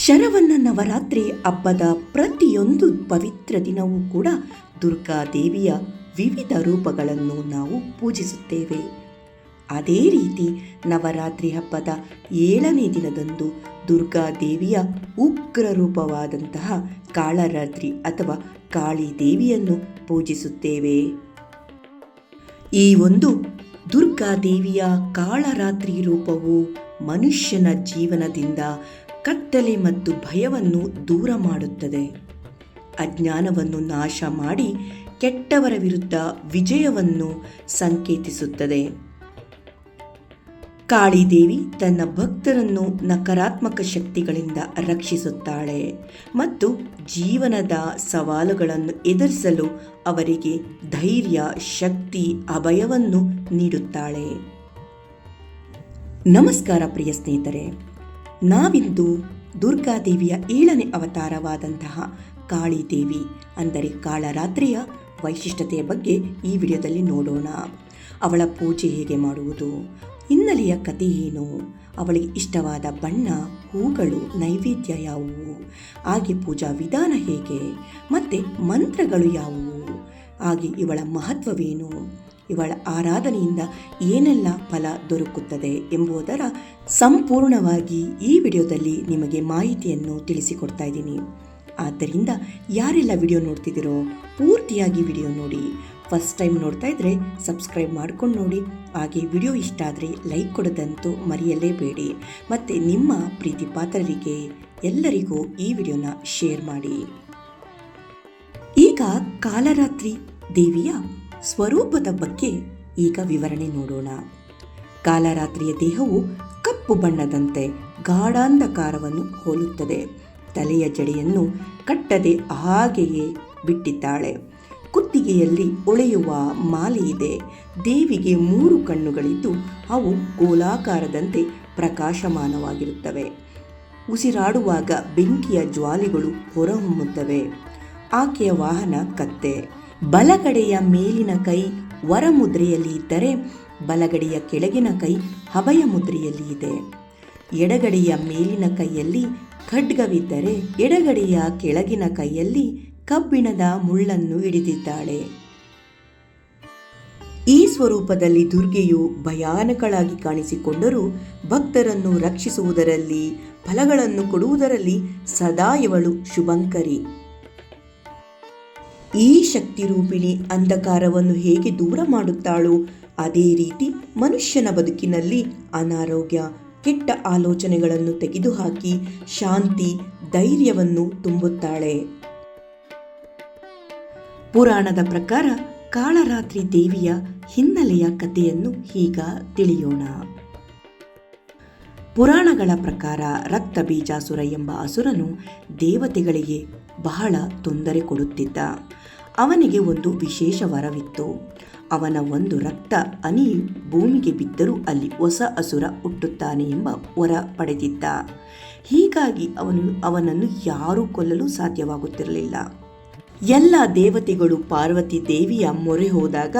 ಶರವನ್ನ ನವರಾತ್ರಿ ಹಬ್ಬದ ಪ್ರತಿಯೊಂದು ಪವಿತ್ರ ದಿನವೂ ಕೂಡ ದುರ್ಗಾದೇವಿಯ ವಿವಿಧ ರೂಪಗಳನ್ನು ನಾವು ಪೂಜಿಸುತ್ತೇವೆ. ಅದೇ ರೀತಿ ನವರಾತ್ರಿ ಹಬ್ಬದ 7ನೇ ದಿನದಂದು ದುರ್ಗಾದೇವಿಯ ಉಗ್ರ ರೂಪವಾದಂತಹ ಕಾಳರಾತ್ರಿ ಅಥವಾ ಕಾಳಿ ದೇವಿಯನ್ನು ಪೂಜಿಸುತ್ತೇವೆ. ಈ ಒಂದು ದುರ್ಗಾದೇವಿಯ ಕಾಳರಾತ್ರಿ ರೂಪವು ಮನುಷ್ಯನ ಜೀವನದಿಂದ ಕತ್ತಲೆ ಮತ್ತು ಭಯವನ್ನು ದೂರ ಮಾಡುತ್ತದೆ. ಅಜ್ಞಾನವನ್ನು ನಾಶ ಮಾಡಿ ಕೆಟ್ಟವರ ವಿರುದ್ಧ ವಿಜಯವನ್ನು ಸಂಕೇತಿಸುತ್ತದೆ. ಕಾಳಿದೇವಿ ತನ್ನ ಭಕ್ತರನ್ನು ನಕಾರಾತ್ಮಕ ಶಕ್ತಿಗಳಿಂದ ರಕ್ಷಿಸುತ್ತಾಳೆ ಮತ್ತು ಜೀವನದ ಸವಾಲುಗಳನ್ನು ಎದುರಿಸಲು ಅವರಿಗೆ ಧೈರ್ಯ, ಶಕ್ತಿ, ಅಭಯವನ್ನು ನೀಡುತ್ತಾಳೆ. ನಮಸ್ಕಾರ ಪ್ರಿಯ ಸ್ನೇಹಿತರೆ, ನಾವಿಂದು ದುರ್ಗಾದೇವಿಯ 7ನೇ ಅವತಾರವಾದಂತಹ ಕಾಳಿದೇವಿ ಅಂದರೆ ಕಾಳರಾತ್ರಿಯ ವೈಶಿಷ್ಟ್ಯತೆಯ ಬಗ್ಗೆ ಈ ವಿಡಿಯೋದಲ್ಲಿ ನೋಡೋಣ. ಅವಳ ಪೂಜೆ ಹೇಗೆ ಮಾಡುವುದು, ಹಿನ್ನೆಲೆಯ ಕಥೆ ಏನು, ಅವಳಿಗೆ ಇಷ್ಟವಾದ ಬಣ್ಣ, ಹೂಗಳು, ನೈವೇದ್ಯ ಯಾವುವು, ಹಾಗೆ ಪೂಜಾ ವಿಧಾನ ಹೇಗೆ ಮತ್ತು ಮಂತ್ರಗಳು ಯಾವುವು, ಹಾಗೆ ಇವಳ ಮಹತ್ವವೇನು, ಇವಳ ಆರಾಧನೆಯಿಂದ ಏನೆಲ್ಲ ಫಲ ದೊರಕುತ್ತದೆ ಎಂಬುದರ ಸಂಪೂರ್ಣವಾಗಿ ಈ ವಿಡಿಯೋದಲ್ಲಿ ನಿಮಗೆ ಮಾಹಿತಿಯನ್ನು ತಿಳಿಸಿಕೊಡ್ತಾ ಇದ್ದೀನಿ. ಆದ್ದರಿಂದ ಯಾರೆಲ್ಲ ವಿಡಿಯೋ ನೋಡ್ತಿದ್ದೀರೋ ಪೂರ್ತಿಯಾಗಿ ವಿಡಿಯೋ ನೋಡಿ. ಫಸ್ಟ್ ಟೈಮ್ ನೋಡ್ತಾ ಇದ್ದರೆ ಸಬ್ಸ್ಕ್ರೈಬ್ ಮಾಡ್ಕೊಂಡು ನೋಡಿ. ಹಾಗೆ ವಿಡಿಯೋ ಇಷ್ಟ ಆದರೆ ಲೈಕ್ ಕೊಡೋದಂತೂ ಮರೆಯಲೇಬೇಡಿ. ಮತ್ತು ನಿಮ್ಮ ಪ್ರೀತಿ ಪಾತ್ರರಿಗೆ ಎಲ್ಲರಿಗೂ ಈ ವಿಡಿಯೋನ ಶೇರ್ ಮಾಡಿ. ಈಗ ಕಾಳರಾತ್ರಿ ದೇವಿಯ ಸ್ವರೂಪದ ಬಗ್ಗೆ ಈಗ ವಿವರಣೆ ನೋಡೋಣ. ಕಾಳರಾತ್ರಿಯ ದೇಹವು ಕಪ್ಪು ಬಣ್ಣದಂತೆ ಗಾಢಾಂಧಕಾರವನ್ನು ಹೋಲುತ್ತದೆ. ತಲೆಯ ಜಡೆಯನ್ನು ಕಟ್ಟದೆ ಹಾಗೆಯೇ ಬಿಟ್ಟಿದ್ದಾಳೆ. ಕುತ್ತಿಗೆಯಲ್ಲಿ ಹೊಳೆಯುವ ಮಾಲೆ ಇದೆ. ದೇವಿಗೆ 3 ಕಣ್ಣುಗಳಿದ್ದು ಅವು ಗೋಲಾಕಾರದಂತೆ ಪ್ರಕಾಶಮಾನವಾಗಿರುತ್ತವೆ. ಉಸಿರಾಡುವಾಗ ಬೆಂಕಿಯ ಜ್ವಾಲೆಗಳು ಹೊರಹೊಮ್ಮುತ್ತವೆ. ಆಕೆಯ ವಾಹನ ಕತ್ತೆ. ಬಲಗಡೆಯ ಮೇಲಿನ ಕೈ ವರಮುದ್ರೆಯಲ್ಲಿ ಇದ್ದರೆ ಬಲಗಡೆಯ ಕೆಳಗಿನ ಕೈ ಅಭಯ ಮುದ್ರೆಯಲ್ಲಿ ಇದೆ. ಎಡಗಡೆಯ ಮೇಲಿನ ಕೈಯಲ್ಲಿ ಖಡ್ಗವಿದ್ದರೆ ಎಡಗಡೆಯ ಕೆಳಗಿನ ಕೈಯಲ್ಲಿ ಕಬ್ಬಿಣದ ಮುಳ್ಳನ್ನು ಹಿಡಿದಿದ್ದಾಳೆ. ಈ ಸ್ವರೂಪದಲ್ಲಿ ದುರ್ಗೆಯು ಭಯಾನಕಳಾಗಿ ಕಾಣಿಸಿಕೊಂಡರೂ ಭಕ್ತರನ್ನು ರಕ್ಷಿಸುವುದರಲ್ಲಿ, ಫಲಗಳನ್ನು ಕೊಡುವುದರಲ್ಲಿ ಸದಾ ಇವಳು ಶುಭಂಕರಿ. ಈ ಶಕ್ತಿರೂಪಿಣಿ ಅಂಧಕಾರವನ್ನು ಹೇಗೆ ದೂರ ಮಾಡುತ್ತಾಳೋ ಅದೇ ರೀತಿ ಮನುಷ್ಯನ ಬದುಕಿನಲ್ಲಿ ಅನಾರೋಗ್ಯ, ಕೆಟ್ಟ ಆಲೋಚನೆಗಳನ್ನು ತೆಗೆದುಹಾಕಿ ಶಾಂತಿ, ಧೈರ್ಯವನ್ನು ತುಂಬುತ್ತಾಳೆ. ಪುರಾಣದ ಪ್ರಕಾರ ಕಾಳರಾತ್ರಿ ದೇವಿಯ ಹಿನ್ನೆಲೆಯ ಕಥೆಯನ್ನು ಈಗ ತಿಳಿಯೋಣ. ಪುರಾಣಗಳ ಪ್ರಕಾರ ರಕ್ತ ಬೀಜಾಸುರ ಎಂಬ ಅಸುರನು ದೇವತೆಗಳಿಗೆ ಬಹಳ ತೊಂದರೆ ಕೊಡುತ್ತಿದ್ದ. ಅವನಿಗೆ ಒಂದು ವಿಶೇಷ ವರವಿತ್ತು. ಅವನ ಒಂದು ರಕ್ತ ಹನಿ ಭೂಮಿಗೆ ಬಿದ್ದರೂ ಅಲ್ಲಿ ಹೊಸ ಅಸುರ ಹುಟ್ಟುತ್ತಾನೆ ಎಂಬ ವರ ಪಡೆದಿದ್ದ. ಹೀಗಾಗಿ ಅವನನ್ನು ಯಾರೂ ಕೊಲ್ಲಲು ಸಾಧ್ಯವಾಗುತ್ತಿರಲಿಲ್ಲ. ಎಲ್ಲ ದೇವತೆಗಳು ಪಾರ್ವತಿ ದೇವಿಯ ಮೊರೆ ಹೋದಾಗ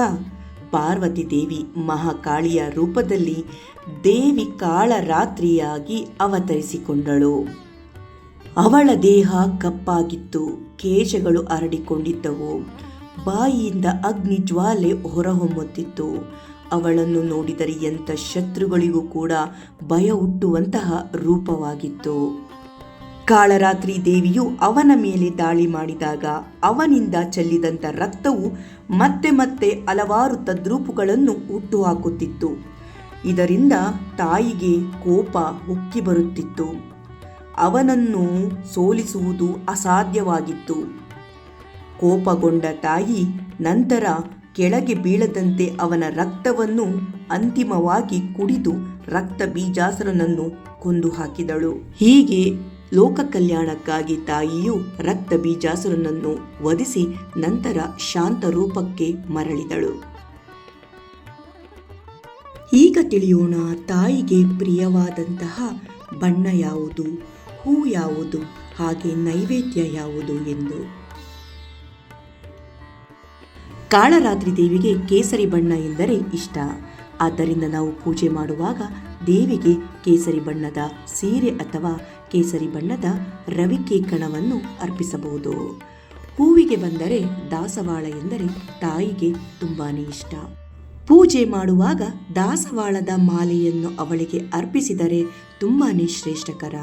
ಪಾರ್ವತಿ ದೇವಿ ಮಹಾಕಾಳಿಯ ರೂಪದಲ್ಲಿ ದೇವಿ ಕಾಳರಾತ್ರಿಯಾಗಿ ಅವತರಿಸಿಕೊಂಡಳು. ಅವಳ ದೇಹ ಕಪ್ಪಾಗಿತ್ತು, ಕೇಶಗಳು ಹರಡಿಕೊಂಡಿದ್ದವು, ಬಾಯಿಯಿಂದ ಅಗ್ನಿ ಜ್ವಾಲೆ ಹೊರಹೊಮ್ಮುತ್ತಿತ್ತು. ಅವಳನ್ನು ನೋಡಿದರೆ ಎಂಥ ಶತ್ರುಗಳಿಗೂ ಕೂಡ ಭಯ ಹುಟ್ಟುವಂತಹ ರೂಪವಾಗಿತ್ತು. ಕಾಳರಾತ್ರಿ ದೇವಿಯು ಅವನ ಮೇಲೆ ದಾಳಿ ಮಾಡಿದಾಗ ಅವನಿಂದ ಚೆಲ್ಲಿದಂಥ ರಕ್ತವು ಮತ್ತೆ ಮತ್ತೆ ಹಲವಾರು ತದ್ರೂಪಗಳನ್ನು ಹುಟ್ಟುಹಾಕುತ್ತಿತ್ತು. ಇದರಿಂದ ತಾಯಿಗೆ ಕೋಪ ಉಕ್ಕಿ ಬರುತ್ತಿತ್ತು. ಅವನನ್ನು ಸೋಲಿಸುವುದು ಅಸಾಧ್ಯವಾಗಿತ್ತು. ಕೋಪಗೊಂಡ ತಾಯಿ ನಂತರ ಕೆಳಗೆ ಬೀಳದಂತೆ ಅವನ ರಕ್ತವನ್ನು ಅಂತಿಮವಾಗಿ ಕುಡಿದು ರಕ್ತ ಬೀಜಾಸುರನನ್ನು ಕೊಂದು ಹಾಕಿದಳು. ಹೀಗೆ ಲೋಕ ಕಲ್ಯಾಣಕ್ಕಾಗಿ ತಾಯಿಯು ರಕ್ತ ಬೀಜಾಸುರನನ್ನು ವಧಿಸಿ ನಂತರ ಶಾಂತ ರೂಪಕ್ಕೆ ಮರಳಿದಳು. ಈಗ ತಿಳಿಯೋಣ ತಾಯಿಗೆ ಪ್ರಿಯವಾದಂತಹ ಬಣ್ಣ ಯಾವುದು, ಹೂ ಯಾವುದು, ಹಾಗೆ ನೈವೇದ್ಯ ಯಾವುದು ಎಂದು. ಕಾಳರಾತ್ರಿ ದೇವಿಗೆ ಕೇಸರಿ ಬಣ್ಣ ಎಂದರೆ ಇಷ್ಟ. ಆದ್ದರಿಂದ ನಾವು ಪೂಜೆ ಮಾಡುವಾಗ ದೇವಿಗೆ ಕೇಸರಿ ಬಣ್ಣದ ಸೀರೆ ಅಥವಾ ಕೇಸರಿ ಬಣ್ಣದ ರವಿಕೆ ಕಣವನ್ನು ಅರ್ಪಿಸಬಹುದು. ಹೂವಿಗೆ ಬಂದರೆ ದಾಸವಾಳ ಎಂದರೆ ತಾಯಿಗೆ ತುಂಬಾ ಇಷ್ಟ. ಪೂಜೆ ಮಾಡುವಾಗ ದಾಸವಾಳದ ಮಾಲೆಯನ್ನು ಅವಳಿಗೆ ಅರ್ಪಿಸಿದರೆ ತುಂಬಾ ಶ್ರೇಷ್ಠಕರ.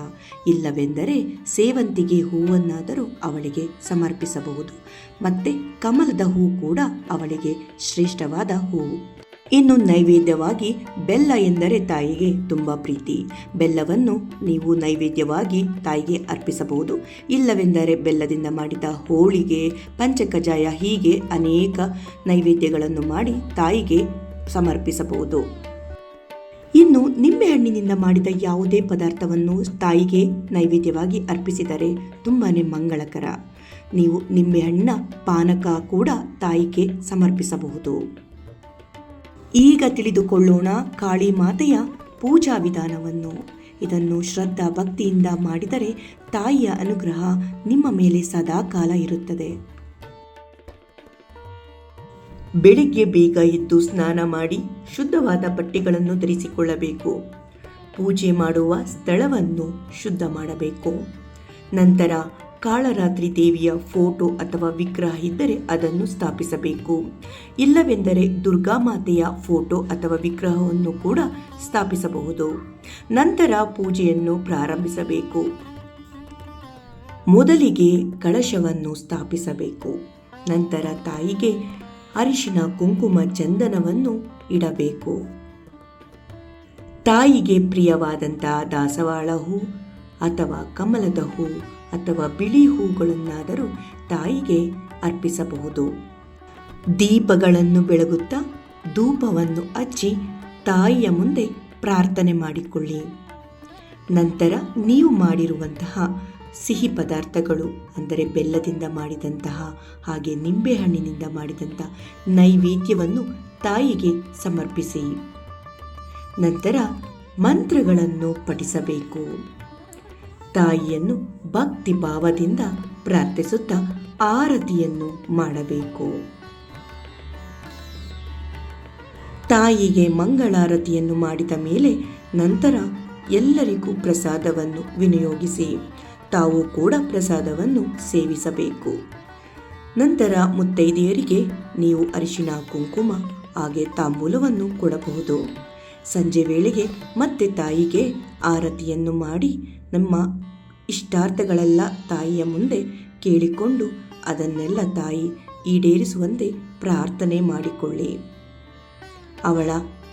ಇಲ್ಲವೆಂದರೆ ಸೇವಂತಿಗೆ ಹೂವನ್ನಾದರೂ ಅವಳಿಗೆ ಸಮರ್ಪಿಸಬಹುದು. ಮತ್ತೆ ಕಮಲದ ಹೂ ಕೂಡ ಅವಳಿಗೆ ಶ್ರೇಷ್ಠವಾದ ಹೂವು. ಇನ್ನು ನೈವೇದ್ಯವಾಗಿ ಬೆಲ್ಲ ಎಂದರೆ ತಾಯಿಗೆ ತುಂಬ ಪ್ರೀತಿ. ಬೆಲ್ಲವನ್ನು ನೀವು ನೈವೇದ್ಯವಾಗಿ ತಾಯಿಗೆ ಅರ್ಪಿಸಬಹುದು. ಇಲ್ಲವೆಂದರೆ ಬೆಲ್ಲದಿಂದ ಮಾಡಿದ ಹೋಳಿಗೆ, ಪಂಚಕಜಾಯ ಹೀಗೆ ಅನೇಕ ನೈವೇದ್ಯಗಳನ್ನು ಮಾಡಿ ತಾಯಿಗೆ ಸಮರ್ಪಿಸಬಹುದು. ಇನ್ನು ನಿಂಬೆಹಣ್ಣಿನಿಂದ ಮಾಡಿದ ಯಾವುದೇ ಪದಾರ್ಥವನ್ನು ತಾಯಿಗೆ ನೈವೇದ್ಯವಾಗಿ ಅರ್ಪಿಸಿದರೆ ತುಂಬಾ ಮಂಗಳಕರ. ನೀವು ನಿಂಬೆಹಣ್ಣಿನ ಪಾನಕ ಕೂಡ ತಾಯಿಗೆ ಸಮರ್ಪಿಸಬಹುದು. ಈಗ ತಿಳಿದುಕೊಳ್ಳೋಣ ಕಾಳಿ ಮಾತೆಯ ಪೂಜಾ ವಿಧಾನವನ್ನು. ಇದನ್ನು ಶ್ರದ್ಧಾ ಭಕ್ತಿಯಿಂದ ಮಾಡಿದರೆ ತಾಯಿಯ ಅನುಗ್ರಹ ನಿಮ್ಮ ಮೇಲೆ ಸದಾ ಕಾಲ ಇರುತ್ತದೆ. ಬೆಳಿಗ್ಗೆ ಬೇಗ ಎದ್ದು ಸ್ನಾನ ಮಾಡಿ ಶುದ್ಧವಾದ ಬಟ್ಟೆಗಳನ್ನು ಧರಿಸಿಕೊಳ್ಳಬೇಕು. ಪೂಜೆ ಮಾಡುವ ಸ್ಥಳವನ್ನು ಶುದ್ಧ ಮಾಡಬೇಕು. ನಂತರ ಕಾಳರಾತ್ರಿ ದೇವಿಯ ಫೋಟೋ ಅಥವಾ ವಿಗ್ರಹ ಇದ್ದರೆ ಅದನ್ನು ಸ್ಥಾಪಿಸಬೇಕು. ಇಲ್ಲವೆಂದರೆ ದುರ್ಗಾಮಾತೆಯ ಫೋಟೋ ಅಥವಾ ವಿಗ್ರಹವನ್ನು ಕೂಡ ಸ್ಥಾಪಿಸಬಹುದು. ನಂತರ ಪೂಜೆಯನ್ನು ಪ್ರಾರಂಭಿಸಬೇಕು. ಮೊದಲಿಗೆ ಕಳಶವನ್ನು ಸ್ಥಾಪಿಸಬೇಕು. ನಂತರ ತಾಯಿಗೆ ಅರಿಶಿನ, ಕುಂಕುಮ, ಚಂದನವನ್ನು ಇಡಬೇಕು. ತಾಯಿಗೆ ಪ್ರಿಯವಾದಂತಹ ದಾಸವಾಳ ಹೂ ಅಥವಾ ಕಮಲದ ಹೂ ಅಥವಾ ಬಿಳಿ ಹೂಗಳನ್ನಾದರೂ ತಾಯಿಗೆ ಅರ್ಪಿಸಬಹುದು. ದೀಪಗಳನ್ನು ಬೆಳಗುತ್ತಾ ಧೂಪವನ್ನು ಹಚ್ಚಿ ತಾಯಿಯ ಮುಂದೆ ಪ್ರಾರ್ಥನೆ ಮಾಡಿಕೊಳ್ಳಿ. ನಂತರ ನೀವು ಮಾಡಿರುವಂತಹ ಸಿಹಿ ಪದಾರ್ಥಗಳು ಅಂದರೆ ಬೆಲ್ಲದಿಂದ ಮಾಡಿದಂತಹ ಹಾಗೆ ನಿಂಬೆಹಣ್ಣಿನಿಂದ ಮಾಡಿದಂತಹ ನೈವೇದ್ಯವನ್ನು ತಾಯಿಗೆ ಸಮರ್ಪಿಸಿ. ನಂತರ ಮಂತ್ರಗಳನ್ನು ಪಠಿಸಬೇಕು. ತಾಯಿಯನ್ನು ಭಕ್ತಿ ಭಾವದಿಂದ ಪ್ರಾರ್ಥಿಸುತ್ತಾ ಆರತಿಯನ್ನು ಮಾಡಬೇಕು. ತಾಯಿಗೆ ಮಂಗಳಾರತಿಯನ್ನು ಮಾಡಿದ ಮೇಲೆ ನಂತರ ಎಲ್ಲರಿಗೂ ಪ್ರಸಾದವನ್ನು ವಿನಿಯೋಗಿಸಿ ತಾವು ಕೂಡ ಪ್ರಸಾದವನ್ನು ಸೇವಿಸಬೇಕು. ನಂತರ ಮುತ್ತೈದೆಯರಿಗೆ ನೀವು ಅರಿಶಿನ, ಕುಂಕುಮ ಹಾಗೆ ತಾಂಬೂಲವನ್ನು ಕೊಡಬಹುದು. ಸಂಜೆ ವೇಳೆಗೆ ಮತ್ತೆ ತಾಯಿಗೆ ಆರತಿಯನ್ನು ಮಾಡಿ ನಮ್ಮ ಇಷ್ಟಾರ್ಥಗಳೆಲ್ಲ ತಾಯಿಯ ಮುಂದೆ ಕೇಳಿಕೊಂಡು ಅದನ್ನೆಲ್ಲ ತಾಯಿ ಈಡೇರಿಸುವಂತೆ ಪ್ರಾರ್ಥನೆ ಮಾಡಿಕೊಳ್ಳಿ. ಅವಳ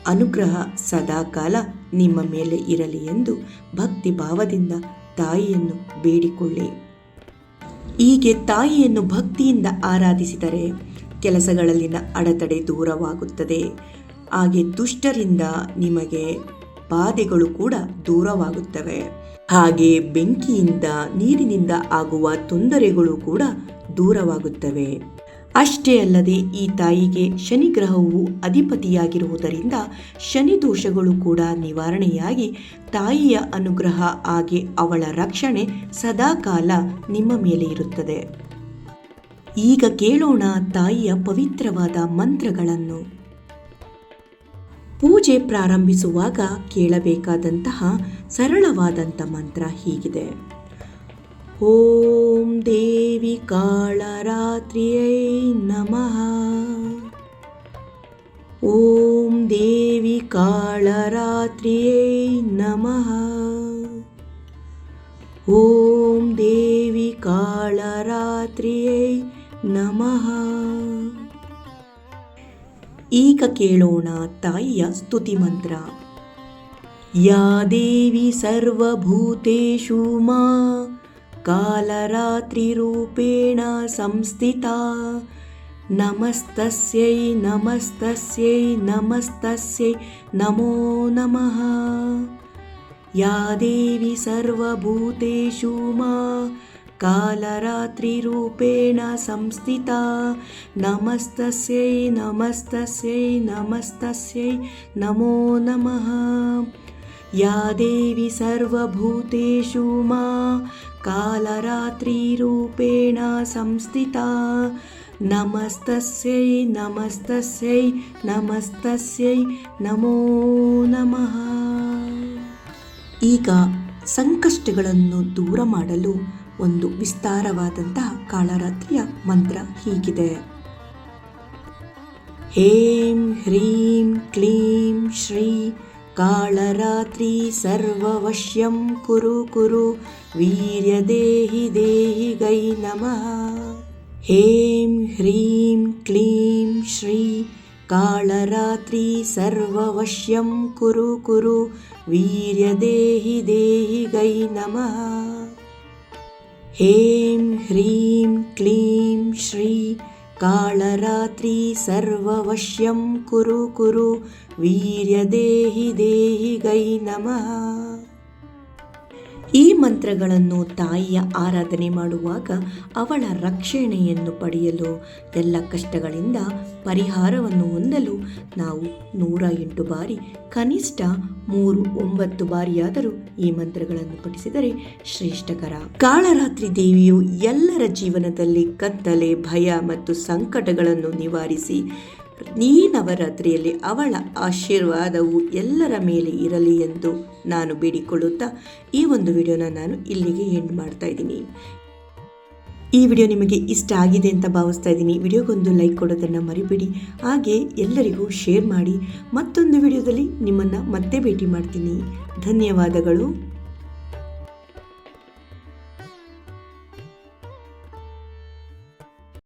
ಅನುಗ್ರಹ ಸದಾಕಾಲ ನಿಮ್ಮ ಮೇಲೆ ಇರಲಿ ಎಂದು ಭಕ್ತಿ ಭಾವದಿಂದ ತಾಯಿಯನ್ನು ಬೇಡಿಕೊಳ್ಳಿ. ಹೀಗೆ ತಾಯಿಯನ್ನು ಭಕ್ತಿಯಿಂದ ಆರಾಧಿಸಿದರೆ ಕೆಲಸಗಳಲ್ಲಿನ ಅಡೆತಡೆ ದೂರವಾಗುತ್ತದೆ. ಹಾಗೆ ದುಷ್ಟರಿಂದ ನಿಮಗೆ ಬಾಧೆಗಳು ಕೂಡ ದೂರವಾಗುತ್ತವೆ. ಹಾಗೆ ಬೆಂಕಿಯಿಂದ, ನೀರಿನಿಂದ ಆಗುವ ತೊಂದರೆಗಳು ಕೂಡ ದೂರವಾಗುತ್ತವೆ. ಅಷ್ಟೇ ಅಲ್ಲದೆ ಈ ತಾಯಿಗೆ ಶನಿ ಗ್ರಹವು ಅಧಿಪತಿಯಾಗಿರುವುದರಿಂದ ಶನಿ ದೋಷಗಳು ಕೂಡ ನಿವಾರಣೆಯಾಗಿ ತಾಯಿಯ ಅನುಗ್ರಹ ಹಾಗೆ ಅವಳ ರಕ್ಷಣೆ ಸದಾಕಾಲ ನಿಮ್ಮ ಮೇಲೆ ಇರುತ್ತದೆ. ಈಗ ಕೇಳೋಣ ತಾಯಿಯ ಪವಿತ್ರವಾದ ಮಂತ್ರಗಳನ್ನು. ಪೂಜೆ ಪ್ರಾರಂಭಿಸುವಾಗ ಕೇಳಬೇಕಾದಂತಹ ಸರಳವಾದಂಥ ಮಂತ್ರ ಹೀಗಿದೆ. ಓಂ ದೇವಿ ಕಾಳರಾತ್ರಿಯೈ ನಮಃ. ಓಂ ದೇವಿ ಕಾಳರಾತ್ರಿಯೈ ನಮಃ. ಓಂ ದೇವಿ ಕಾಳರಾತ್ರಿಯೈ ನಮಃ. ಈಗ ಕೇಳೋಣ ತಾಯಿಯ ಸ್ತುತಿ ಮಂತ್ರ. ಯಾ ದೇವಿ ಸರ್ವಭೂತೇಷು ಮಾ ಕಾಲರಾತ್ರಿರೂಪೇಣ ಸಂಸ್ಥಿತಾ ನಮಸ್ತಸ್ಯೈ ನಮಸ್ತಸ್ಯೈ ನಮಸ್ತಸ್ಯೈ ನಮೋ ನಮಃ. ಯಾ ದೇವಿ ಸರ್ವಭೂತೇಷು ಮಾ ಕಾಲರಾತ್ರಿರೂಪೇಣ ಸಂಸ್ಥಿತಾ ನಮಸ್ತಸ್ಯೈ ನಮಸ್ತಸ್ಯೈ ನಮಸ್ತಸ್ಯೈ ನಮೋ ನಮಃ. ಯಾ ದೇವಿ ಸರ್ವಭೂತೇಷು ಮಾ ಕಾಲರಾತ್ರಿರೂಪೇಣ ಸಂಸ್ಥಿತಾ ನಮಸ್ತಸ್ಯೈ ನಮಸ್ತಸ್ಯೈ ನಮಸ್ತಸ್ಯೈ ನಮೋ ನಮಃ. ಈಗ ಸಂಕಷ್ಟಗಳನ್ನು ದೂರ ಮಾಡಲು ಒಂದು ವಿಸ್ತಾರವಾದಂತಹ ಕಾಳರಾತ್ರಿಯ ಮಂತ್ರ ಹೀಗಿದೆ. ಹೇಂ ಹ್ರೀಂ ಕ್ಲೀಂ ಶ್ರೀ ಕಾಳರಾತ್ರಿ ಸರ್ವವಶ್ಯಂ ಕುರು ಕುರು ವೀರ್ಯ ದೇಹಿ ದೇಹಿ ಗೈ ನಮಃ. ಹೇಂ ಹ್ರೀಂ ಕ್ಲೀಂ ಶ್ರೀ ಕಾಳರಾತ್ರಿ ಸರ್ವವಶ್ಯಂ ಕುರು ಕುರು ವೀರ್ಯ ದೇಹಿ ದೇಹಿ ಗೈ ನಮಃ. ಹೇಂ ಹ್ರೀಂ ಕ್ಲೀಂ ಶ್ರೀ ಕಾಳರಾತ್ರಿ ಸರ್ವವಶ್ಯಂ ಕುರು ಕುರು ವೀರ್ಯ ದೇಹಿ ದೇಹಿ ಗೈ ನಮಃ. ಈ ಮಂತ್ರಗಳನ್ನು ತಾಯಿಯ ಆರಾಧನೆ ಮಾಡುವಾಗ ಅವಳ ರಕ್ಷಣೆಯನ್ನು ಪಡೆಯಲು, ಎಲ್ಲ ಕಷ್ಟಗಳಿಂದ ಪರಿಹಾರವನ್ನು ಹೊಂದಲು ನಾವು 108 ಬಾರಿ, ಕನಿಷ್ಠ 3-9 ಬಾರಿಯಾದರೂ ಈ ಮಂತ್ರಗಳನ್ನು ಪಠಿಸಿದರೆ ಶ್ರೇಷ್ಠಕರ. ಕಾಳರಾತ್ರಿ ದೇವಿಯು ಎಲ್ಲರ ಜೀವನದಲ್ಲಿ ಕತ್ತಲೆ, ಭಯ ಮತ್ತು ಸಂಕಟಗಳನ್ನು ನಿವಾರಿಸಿ ಈ ನವರಾತ್ರಿಯಲ್ಲಿ ಅವಳ ಆಶೀರ್ವಾದವು ಎಲ್ಲರ ಮೇಲೆ ಇರಲಿ ಎಂದು ನಾನು ಬೇಡಿಕೊಳ್ಳುತ್ತಾ ಈ ಒಂದು ವಿಡಿಯೋನ ನಾನು ಇಲ್ಲಿಗೆ ಎಂಡ್ ಮಾಡ್ತಾ ಇದ್ದೀನಿ. ಈ ವಿಡಿಯೋ ನಿಮಗೆ ಇಷ್ಟ ಆಗಿದೆ ಅಂತ ಭಾವಿಸ್ತಾ ಇದ್ದೀನಿ. ವಿಡಿಯೋಗೊಂದು ಲೈಕ್ ಕೊಡೋದನ್ನು ಮರಿಬೇಡಿ. ಹಾಗೆ ಎಲ್ಲರಿಗೂ ಶೇರ್ ಮಾಡಿ. ಮತ್ತೊಂದು ವಿಡಿಯೋದಲ್ಲಿ ನಿಮ್ಮನ್ನು ಮತ್ತೆ ಭೇಟಿ ಮಾಡ್ತೀನಿ. ಧನ್ಯವಾದಗಳು.